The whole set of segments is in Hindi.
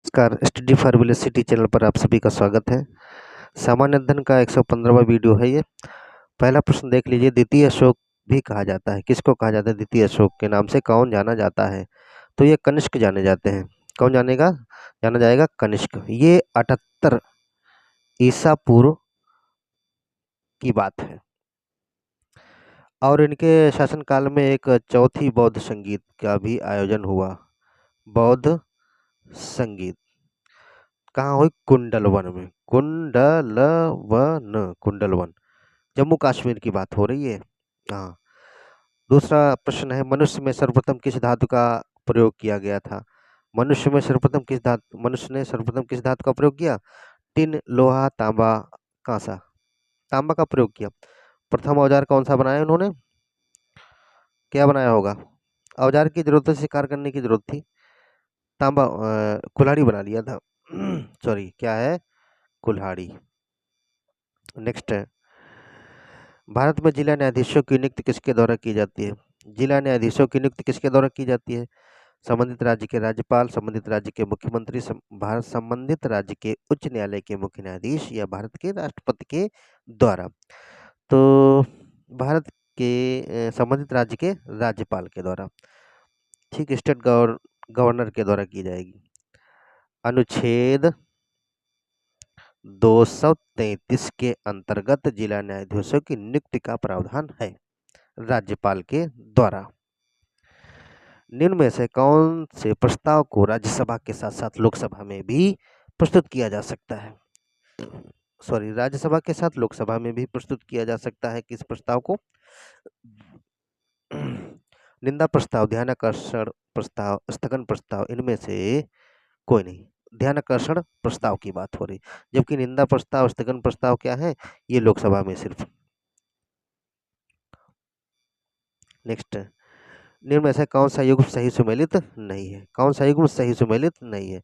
नमस्कार, स्टडी फॉर वेलोसिटी चैनल पर आप सभी का स्वागत है। सामान्य अध्ययन का 115वां वीडियो है ये। पहला प्रश्न देख लीजिए, द्वितीय अशोक भी कहा जाता है, किसको कहा जाता है? द्वितीय अशोक के नाम से कौन जाना जाता है? तो ये कनिष्क जाने जाते हैं। कौन जाना जाएगा? कनिष्क। ये 78 ईसा पूर्व की बात है और इनके शासनकाल में एक चौथी बौद्ध संगीत का भी आयोजन हुआ। बौद्ध संगीत कहाँ हुई? कुंडलवन में। कुंडलवन, जम्मू कश्मीर की बात हो रही है। हाँ। दूसरा प्रश्न है, मनुष्य में सर्वप्रथम किस धातु का प्रयोग किया गया था? मनुष्य ने सर्वप्रथम किस धातु का प्रयोग किया? टिन, लोहा, तांबा, कांसा। तांबा का प्रयोग किया। प्रथम औजार कौन सा बनाया उन्होंने? क्या बनाया होगा? औजार की जरूरत से कार्य करने की जरूरत थी। तांबा कुल्हाड़ी बना लिया था। सॉरी, क्या है? कुल्हाड़ी। नेक्स्ट है, भारत में जिला न्यायाधीशों की नियुक्ति किसके द्वारा की जाती है? जिला न्यायाधीशों की नियुक्ति किसके द्वारा की जाती है? संबंधित राज्य के राज्यपाल, संबंधित राज्य के मुख्यमंत्री, भारत संबंधित राज्य के उच्च न्यायालय के मुख्य न्यायाधीश या भारत के राष्ट्रपति के द्वारा। तो भारत के संबंधित राज्य के राज्यपाल के द्वारा। ठीक, स्टेट गवर्नर के द्वारा की जाएगी। अनुच्छेद 233 के अंतर्गत जिला न्यायाधीशों की नियुक्ति का प्रावधान है राज्यपाल के द्वारा। निम्न में से कौन से प्रस्ताव को राज्यसभा के साथ साथ लोकसभा में भी प्रस्तुत किया जा सकता है? सॉरी, राज्यसभा के साथ लोकसभा में भी प्रस्तुत किया जा सकता है। किस प्रस्ताव को? निंदा प्रस्ताव, ध्यानाकर्षण प्रस्ताव, स्थगन प्रस्ताव, इनमें से कोई नहीं। ध्यानाकर्षण प्रस्ताव की बात हो रही, जबकि निंदा प्रस्ताव, स्थगन प्रस्ताव क्या है? ये लोकसभा में सिर्फ। नेक्स्ट, निम्न में से कौन सा युग्म सही सुमेलित नहीं है? कौन सा युग्म सही सुमेलित नहीं है?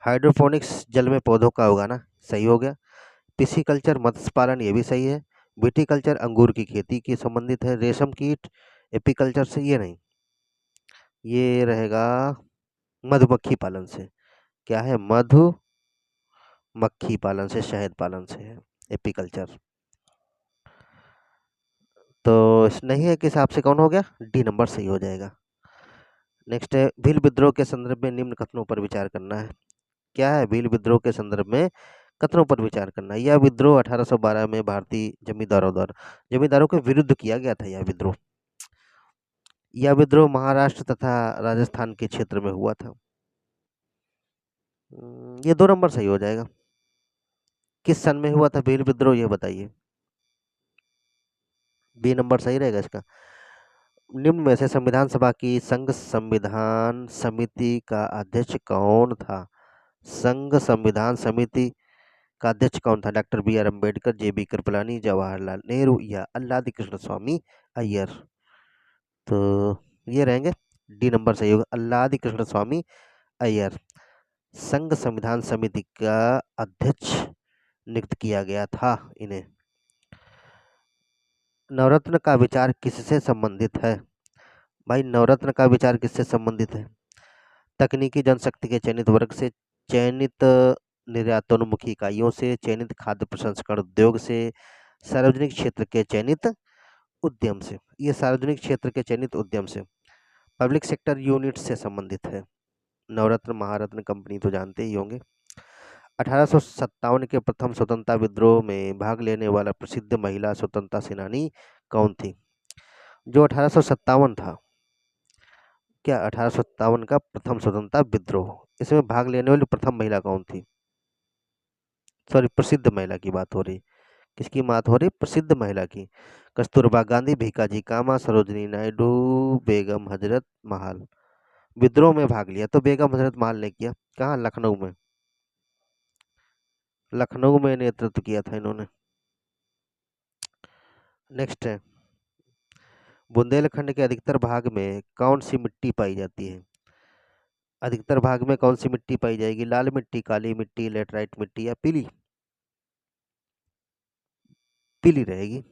हाइड्रोपोनिक्स, जल में पौधों का उगाना, सही हो गया। पिसीकल्चर, मत्स्य पालन, ये भी सही है। विटीकल्चर, अंगूर की खेती के संबंधित है। रेशम कीट, एपीकल्चर से, ये नहीं। ये रहेगा मधुमक्खी पालन से। क्या है? मधुमक्खी पालन से, शहद पालन से है एपीकल्चर। तो नहीं है, किस हिसाब से कौन हो गया? डी नंबर सही हो जाएगा। नेक्स्ट है, भील विद्रोह के संदर्भ में निम्न कथनों पर विचार करना है। क्या है? भील विद्रोह के संदर्भ में कथनों पर विचार करना। यह विद्रोह 1812 में भारतीय जमींदारों के विरुद्ध किया गया था। यह विद्रोह महाराष्ट्र तथा राजस्थान के क्षेत्र में हुआ था। ये 2 नंबर सही हो जाएगा। किस सन में हुआ था भील विद्रोह, ये बताइए। बी नंबर सही रहेगा इसका। निम्न में से संविधान सभा की संघ संविधान समिति का अध्यक्ष कौन था? संघ संविधान समिति का अध्यक्ष कौन था? डॉक्टर बी आर अम्बेडकर, जेबी कृपलानी, जवाहरलाल नेहरू या अल्लादी कृष्ण स्वामी अय्यर। तो ये रहेंगे, डी नंबर सही होगा, अल्लादी कृष्ण स्वामी अय्यर। संघ संविधान समिति का अध्यक्ष नियुक्त किया गया था इन्हें। नवरत्न का विचार किससे संबंधित है? भाई, नवरत्न का विचार किससे संबंधित है? तकनीकी जनशक्ति के चयनित वर्ग से, चयनित निर्यातोन्मुखी इकाइयों से, चयनित खाद्य प्रसंस्करण उद्योग से, सार्वजनिक क्षेत्र के चयनित उद्यम से। ये सार्वजनिक क्षेत्र के चयनित उद्यम से, पब्लिक सेक्टर यूनिट से संबंधित है। नवरत्न महारत्न कंपनी तो जानते ही होंगे। 1857 के प्रथम स्वतंत्रता विद्रोह में भाग लेने वाला प्रसिद्ध महिला स्वतंत्रता सेनानी कौन थी? जो 1857 था, क्या 1857 का प्रथम स्वतंत्रता विद्रोह, इसमें भाग लेने वाली प्रथम महिला कौन थी? सॉरी, प्रसिद्ध महिला की बात हो रही। किसकी बात हो रही? प्रसिद्ध महिला की। कस्तूरबा गांधी, भीकाजी कामा, सरोजिनी नायडू, बेगम हजरत महल। विद्रोह में भाग लिया तो बेगम हजरत महल ने किया। कहाँ? लखनऊ में। लखनऊ में नेतृत्व किया था इन्होंने। नेक्स्ट है, बुंदेलखंड के अधिकतर भाग में कौन सी मिट्टी पाई जाती है? अधिकतर भाग में कौन सी मिट्टी पाई जाएगी? लाल मिट्टी, काली मिट्टी, लेटराइट मिट्टी या पीली? पीली रहेगी,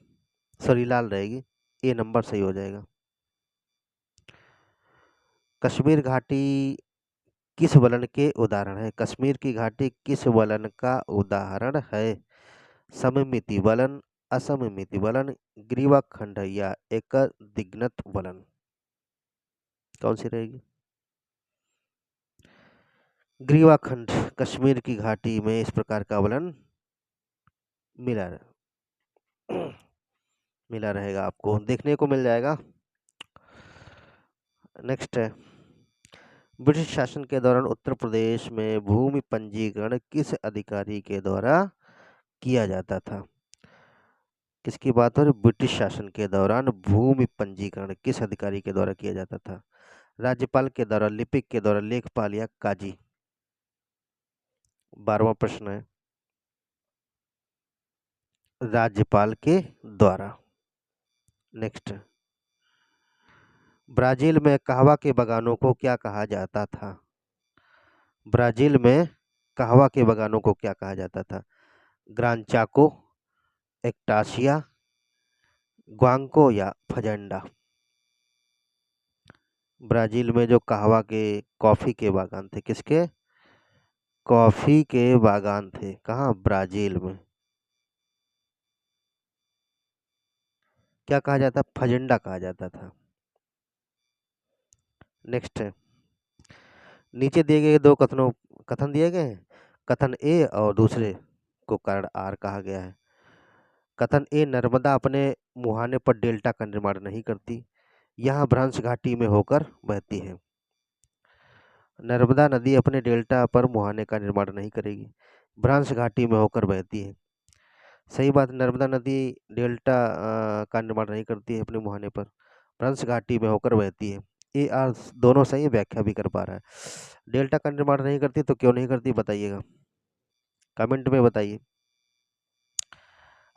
सॉरी लाल रहेगी। ए नंबर सही हो जाएगा। कश्मीर घाटी किस वलन के उदाहरण है? कश्मीर की घाटी किस वलन का उदाहरण है? सममिति वलन, असममिति वलन, ग्रीवाखंड या एक दिग्नत वलन? कौन सी रहेगी? ग्रीवाखंड कश्मीर की घाटी में इस प्रकार का वलन मिला मिला रहेगा, आपको देखने को मिल जाएगा। नेक्स्ट है, ब्रिटिश शासन के दौरान उत्तर प्रदेश में भूमि पंजीकरण किस अधिकारी के द्वारा किया जाता था? किसकी बात हो रही? ब्रिटिश शासन के दौरान भूमि पंजीकरण किस अधिकारी के द्वारा किया जाता था? राज्यपाल के द्वारा, लिपिक के द्वारा, लेखपाल या काजी? 12वां प्रश्न है, राज्यपाल के द्वारा। नेक्स्ट, ब्राजील में कहवा के बागानों को क्या कहा जाता था? ब्राजील में कहवा के बागानों को क्या कहा जाता था? ग्रान चाको, एक्टासिया, ग्वांको या फजेंडा? ब्राजील में जो कहवा के, कॉफी के बागान थे, किसके? कॉफी के बागान थे। कहाँ? ब्राजील में। क्या कहा जाता? फजेंडा कहा जाता था। नेक्स्ट है, नीचे दिए गए दो कथन दिए गए हैं। कथन ए और दूसरे को कारण आर कहा गया है। कथन ए, नर्मदा अपने मुहाने पर डेल्टा का निर्माण नहीं करती, यहाँ भ्रंश घाटी में होकर बहती है। नर्मदा नदी अपने डेल्टा पर मुहाने का निर्माण नहीं करेगी, भ्रंश घाटी में होकर बहती है। सही बात, नर्मदा नदी डेल्टा का निर्माण नहीं करती है अपने मुहाने पर, भ्रंश घाटी में होकर बहती है। ए आर दोनों सही, व्याख्या भी कर पा रहा है। डेल्टा का निर्माण नहीं करती तो क्यों नहीं करती बताइएगा, कमेंट में बताइए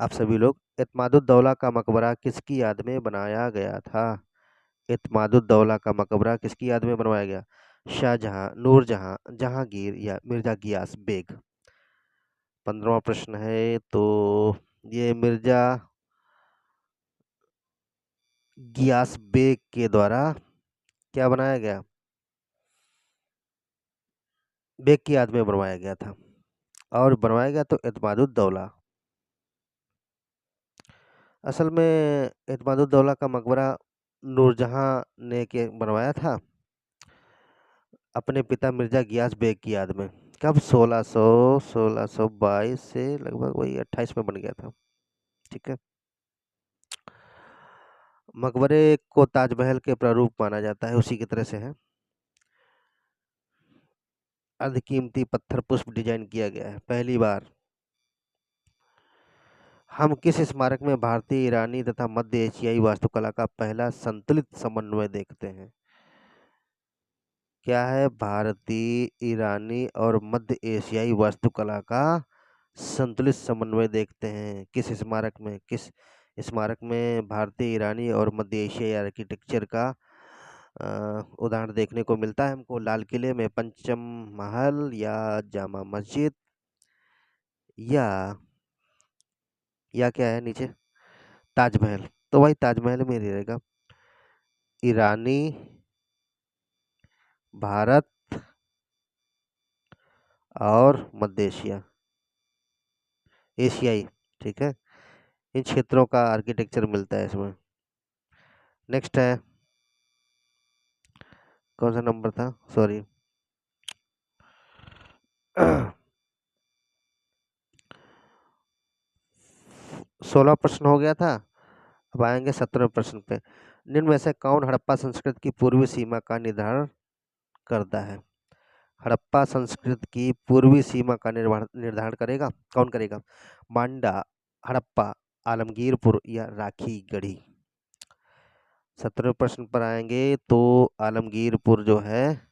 आप सभी लोग। इत्मादुद्दौला का मकबरा किसकी याद में बनाया गया था? इत्मादुद्दौला का मकबरा किसकी याद में बनवाया गया? शाहजहां, नूरजहां, जहांगीर या मिर्जा गियास बेग? 15वां प्रश्न है, तो ये मिर्जा गियास बेग के द्वारा क्या बनाया गया? बेग की याद में बनवाया गया था, और बनवाया गया तो इत्मादुद्दौला। असल में इत्मादुद्दौला का मकबरा नूरजहां ने के बनवाया था अपने पिता मिर्जा गियास बेग की याद में। कब? 1622 से लगभग वही 28 में बन गया था। ठीक है। मकबरे को ताजमहल के प्रारूप माना जाता है, उसी की तरह से है। अर्धकीमती पत्थर पुष्प डिजाइन किया गया है पहली बार। हम किस स्मारक में भारतीय, ईरानी तथा मध्य एशियाई वास्तुकला का पहला संतुलित समन्वय देखते हैं? क्या है? भारतीय, ईरानी और मध्य एशियाई वास्तुकला का संतुलित समन्वय देखते हैं। किस स्मारक में? किस स्मारक में भारतीय, ईरानी और मध्य एशियाई आर्किटेक्चर का उदाहरण देखने को मिलता है हमको? लाल किले में, पंचम महल या जामा मस्जिद, या क्या है नीचे? ताजमहल। तो भाई ताजमहल में ही रहेगा। ईरानी, भारत और मध्य एशिया, एशियाई। ठीक है, इन क्षेत्रों का आर्किटेक्चर मिलता है इसमें। नेक्स्ट है, कौन सा नंबर था? सॉरी 16 प्रश्न हो गया था, अब आएंगे 17वें प्रश्न पे। निम्न में से कौन हड़प्पा संस्कृति की पूर्वी सीमा का निर्धारण करता है? हड़प्पा संस्कृति की पूर्वी सीमा का निर्धारण करेगा कौन करेगा? मांडा, हड़प्पा, आलमगीरपुर या राखी गढ़ी? 17वें प्रश्न पर आएंगे तो आलमगीरपुर जो है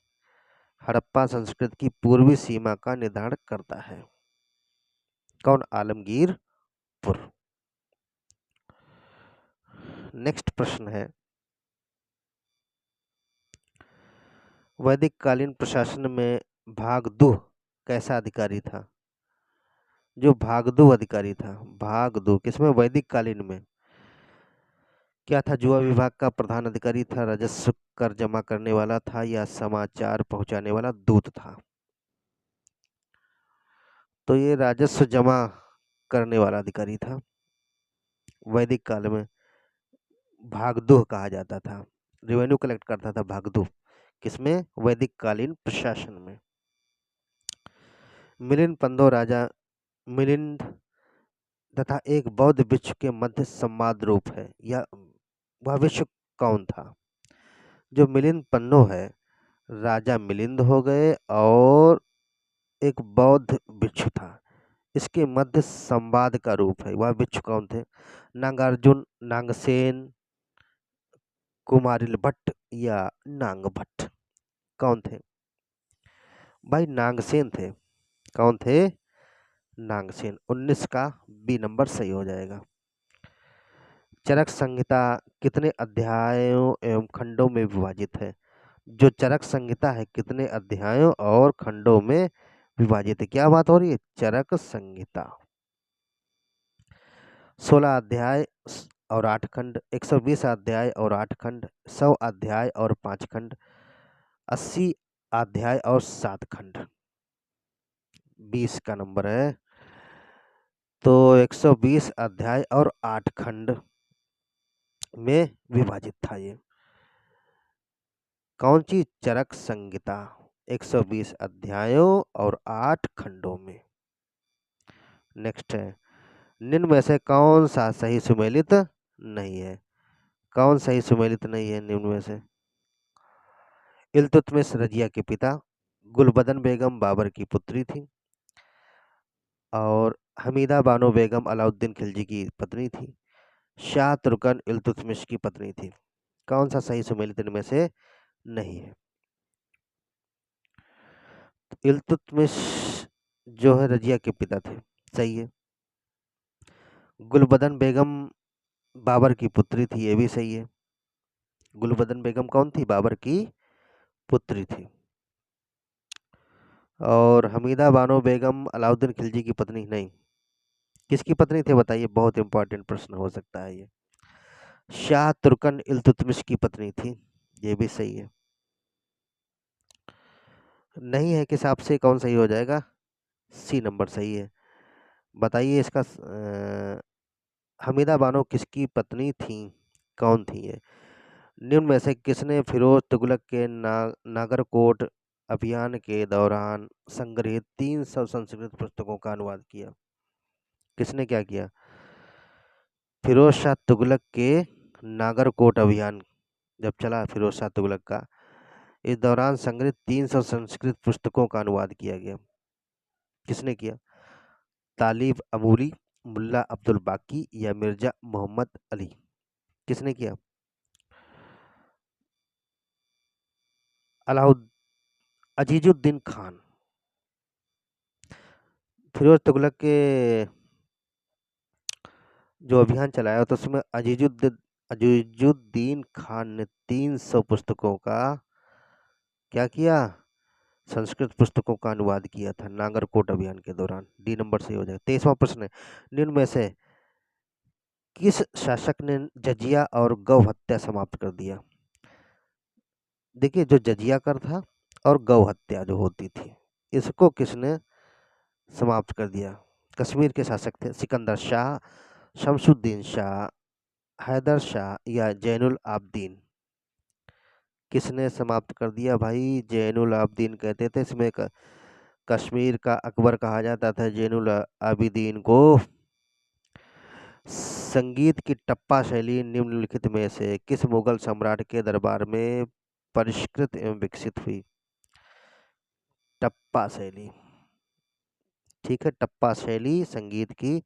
हड़प्पा संस्कृति की पूर्वी सीमा का निर्धारण करता है। कौन? आलमगीरपुर। नेक्स्ट प्रश्न है, वैदिक कालीन प्रशासन में भागदुह कैसा अधिकारी था? जो भागदुह अधिकारी था, भागदुह किसमें? वैदिक कालीन में। क्या था? जुआ विभाग का प्रधान अधिकारी था, राजस्व कर जमा करने वाला था, या समाचार पहुंचाने वाला दूत था? तो ये राजस्व जमा करने वाला अधिकारी था। वैदिक काल में भागदूह कहा जाता था, रेवेन्यू कलेक्ट करता था भागदूह। किसमें? वैदिक कालीन प्रशासन में। मिलिंद पंदो राजा मिलिंद तथा एक बौद्ध भिक्षु के मध्य संवाद रूप है, या वह भिक्षु कौन था? जो मिलिंद पन्नो है, राजा मिलिंद हो गए और एक बौद्ध भिक्षु था, इसके मध्य संवाद का रूप है। वह भिक्षु कौन थे? नागार्जुन, नागसेन, कुमारिल भट्ट या नाग भट्ट? कौन थे भाई? नागसेन थे। कौन थे? नागसेन। 19 का बी नंबर सही हो जाएगा। चरक संहिता कितने अध्यायों एवं खंडों में विभाजित है? जो चरक संहिता है कितने अध्यायों और खंडों में विभाजित है? क्या बात हो रही है? चरक संहिता 16 अध्याय और 8 खंड, 120 अध्याय और 8 खंड, 100 अध्याय और 5 खंड, 80 अध्याय और 7 खंड। 20 का नंबर है, तो 120 अध्याय और 8 खंड में विभाजित था ये। कौन सी चरक संहिता? 120 अध्यायों और 8 खंडों में। नेक्स्ट है, निम्न में से कौन सा सही सुमेलित नहीं है? कौन सही सुमेलित नहीं है निम्न में से? इल्तुतमिश रजिया के पिता, गुलबदन बेगम बाबर की पुत्री थी, और हमीदा बानो बेगम अलाउद्दीन खिलजी की पत्नी थी, शाह तुर्कन इल्तुतमिश की पत्नी थी। कौन सा सही सुमेलित इनमें से नहीं है? इल्तुतमिश जो है रजिया के पिता थे, सही है। गुलबदन बेगम बाबर की पुत्री थी, ये भी सही है। गुलबदन बेगम कौन थी? बाबर की पुत्री थी। और हमीदा बानो बेगम अलाउद्दीन खिलजी की पत्नी नहीं। किसकी पत्नी थे बताइए? बहुत इंपॉर्टेंट प्रश्न हो सकता है ये। शाह तुर्कन इल्तुतमिश की पत्नी थी, ये भी सही है। नहीं है के हिसाब से कौन सही हो जाएगा? सी नंबर सही है। बताइए इसका हमीदा बानो किसकी पत्नी थी? कौन थी ये? निम्न में से किसने फिरोज तुगलक के नागरकोट अभियान के दौरान संग्रहित 300 संस्कृत पुस्तकों का अनुवाद किया? किसने क्या किया? फिरोज शाह तुगलक के नागरकोट अभियान जब चला फिरोज शाह तुगलक का, इस दौरान संग्रहित 300 संस्कृत पुस्तकों का अनुवाद किया गया। किसने किया? तालिब अमूली, मुल्ला अब्दुल बाकी या मिर्जा मोहम्मद अली? किसने किया? अजीजुद्दीन खान। फिरोज तुगलक के जो अभियान चलाया तो उसमें अजीजुद्दीन खान ने 300 पुस्तकों का क्या किया? संस्कृत पुस्तकों का अनुवाद किया था नागरकोट अभियान के दौरान। डी नंबर से हो जाएगा। 23वां प्रश्न है, निम्न में से किस शासक ने जजिया और गौ हत्या समाप्त कर दिया? देखिए, जो जजिया कर था और गौ हत्या जो होती थी, इसको किसने समाप्त कर दिया? कश्मीर के शासक थे सिकंदर शाह, शमसुद्दीन शाह, हैदर शाह या जैनुल आबदीन? किसने समाप्त कर दिया भाई? जैनुल आबदीन कहते थे इसमें कश्मीर का अकबर कहा जाता था जैनुल आबिदीन को। संगीत की टप्पा शैली निम्नलिखित में से किस मुगल सम्राट के दरबार में परिष्कृत एवं विकसित हुई? टप्पा शैली, ठीक है, टप्पा शैली संगीत की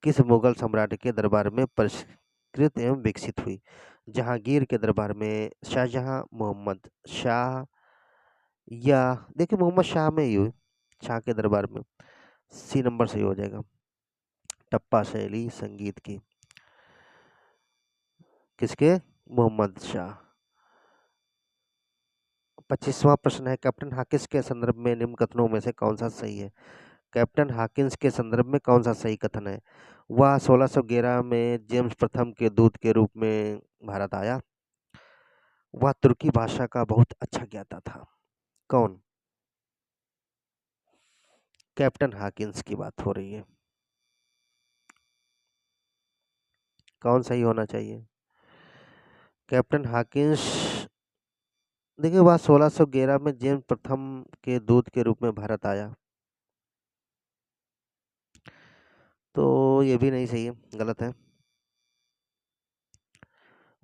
किस मुगल सम्राट के दरबार में परिष्कृत एवं विकसित हुई? जहांगीर के दरबार में, शाहजहां, मोहम्मद शाह, या देखिए मोहम्मद शाह में ही हुई, शाह के दरबार में। सी नंबर सही हो जाएगा। टप्पा शैली संगीत की किसके? मोहम्मद शाह। 25वां प्रश्न है, कैप्टन हाकिस के संदर्भ में निम्न कथनों में से कौन सा सही है? कैप्टन हाकिंस के संदर्भ में कौन सा सही कथन है? वह 1611 में जेम्स प्रथम के दूत के रूप में भारत आया। वह तुर्की भाषा का बहुत अच्छा ज्ञाता था। कौन? कैप्टन हाकिंस की बात हो रही है। कौन सही होना चाहिए? Captain Hawkins. देखिए, वह 1611 में जेम्स प्रथम के दूत के रूप में भारत आया, तो ये भी नहीं सही है, गलत है।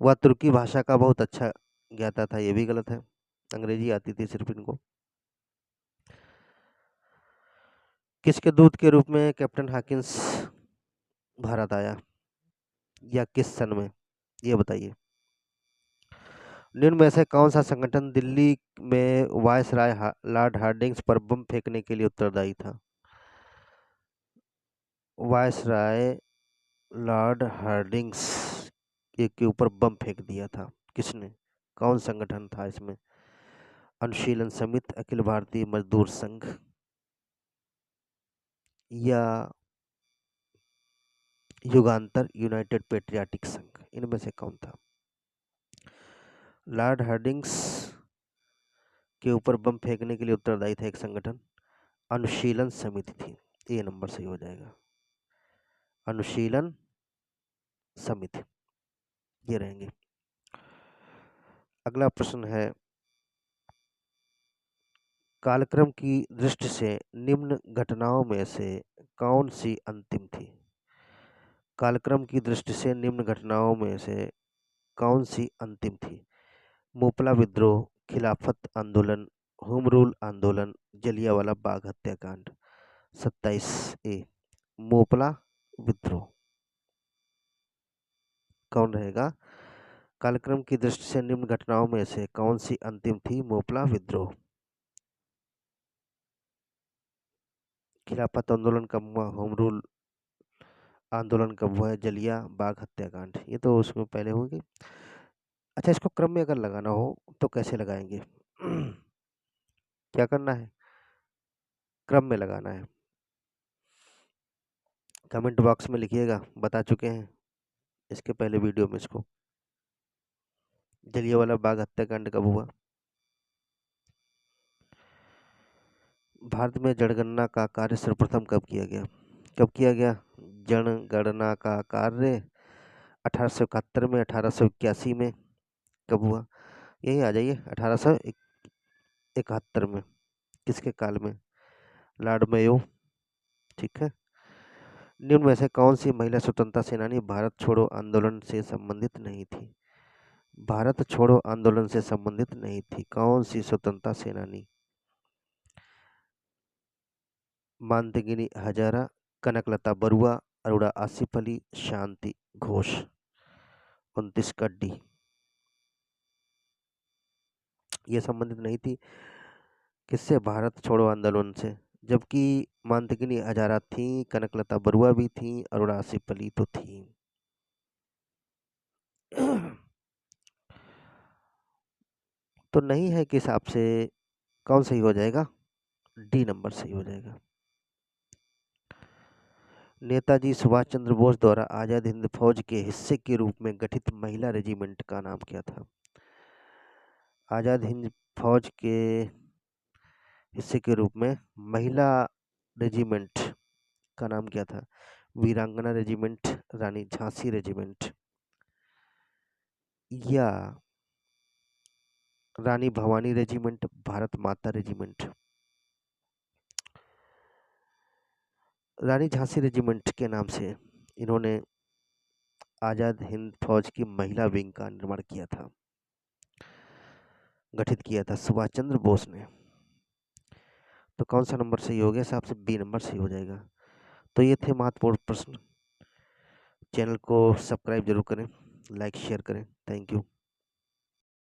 वह तुर्की भाषा का बहुत अच्छा ज्ञाता था, ये भी गलत है, अंग्रेजी आती थी सिर्फ इनको। किसके दूत के रूप में कैप्टन हाकिंस भारत आया या किस सन में, ये बताइए। निम्न में से कौन सा संगठन दिल्ली में वायसराय लॉर्ड हार्डिंग्स पर बम फेंकने के लिए उत्तरदायी था? वायसराय लॉर्ड हार्डिंग्स के ऊपर बम फेंक दिया था, किसने? कौन संगठन था इसमें? अनुशीलन समिति, अखिल भारतीय मजदूर संघ या युगांतर यूनाइटेड पेट्रियाटिक संघ, इनमें से कौन था? लॉर्ड हार्डिंग्स के ऊपर बम फेंकने के लिए उत्तरदायी था एक संगठन, अनुशीलन समिति थी। ये नंबर सही हो जाएगा, अनुशीलन समिति, ये रहेंगे। अगला प्रश्न है, कालक्रम की दृष्टि से निम्न घटनाओं में से कौन सी अंतिम थी? कालक्रम की दृष्टि से निम्न घटनाओं में से कौन सी अंतिम थी? मोपला विद्रोह, खिलाफत आंदोलन, होम रूल आंदोलन, जलियांवाला बाग हत्याकांड। 27A मोपला विद्रोह कौन रहेगा? कालक्रम की दृष्टि से निम्न घटनाओं में से कौन सी अंतिम थी? मोपला विद्रोह। खिलाफत आंदोलन कब हुआ? होम रूल आंदोलन कब हुआ है? जलिया बाग हत्याकांड, ये तो उसमें पहले होंगे। अच्छा, इसको क्रम में अगर लगाना हो तो कैसे लगाएंगे? क्या करना है? क्रम में लगाना है। कमेंट बॉक्स में लिखिएगा, बता चुके हैं इसके पहले वीडियो में इसको। जलियांवाला बाग हत्याकांड कब हुआ? भारत में जनगणना का कार्य सर्वप्रथम कब किया गया? कब किया गया जनगणना का कार्य? 1871 में, 1881 में, कब हुआ? यही आ जाइए, 1871 में। किसके काल में? Lord Mayo. ठीक है। निम्न में से कौन सी महिला स्वतंत्रता सेनानी भारत छोड़ो आंदोलन से संबंधित नहीं थी? भारत छोड़ो आंदोलन से संबंधित नहीं थी, कौन सी स्वतंत्रता सेनानी? मानतेगिनी हजारा, कनकलता बरुआ, अरोड़ा आसिफ अली, शांति घोष। 29 का डी, ये संबंधित नहीं थी किससे? भारत छोड़ो आंदोलन से। जबकि मानतेगिनी हजारा थी, कनकलता बरुआ भी थी, अरोड़ा आसिफ अली तो थी। तो नहीं है के हिसाब से कौन सही हो जाएगा? डी नंबर सही हो जाएगा। नेताजी सुभाष चंद्र बोस द्वारा आजाद हिंद फौज के हिस्से के रूप में गठित महिला रेजिमेंट का नाम क्या था? आजाद हिंद फौज के हिस्से के रूप में महिला रेजिमेंट का नाम क्या था? वीरांगना रेजिमेंट, रानी झांसी रेजिमेंट या रानी भवानी रेजिमेंट, भारत माता रेजिमेंट? रानी झांसी रेजिमेंट के नाम से इन्होंने आजाद हिंद फौज की महिला विंग का निर्माण किया था, गठित किया था सुभाष चंद्र बोस ने। तो कौन सा नंबर सही हो गया? हिसाब से बी नंबर सही हो जाएगा। तो ये थे महत्वपूर्ण प्रश्न। चैनल को सब्सक्राइब जरूर करें, लाइक शेयर करें। Thank you.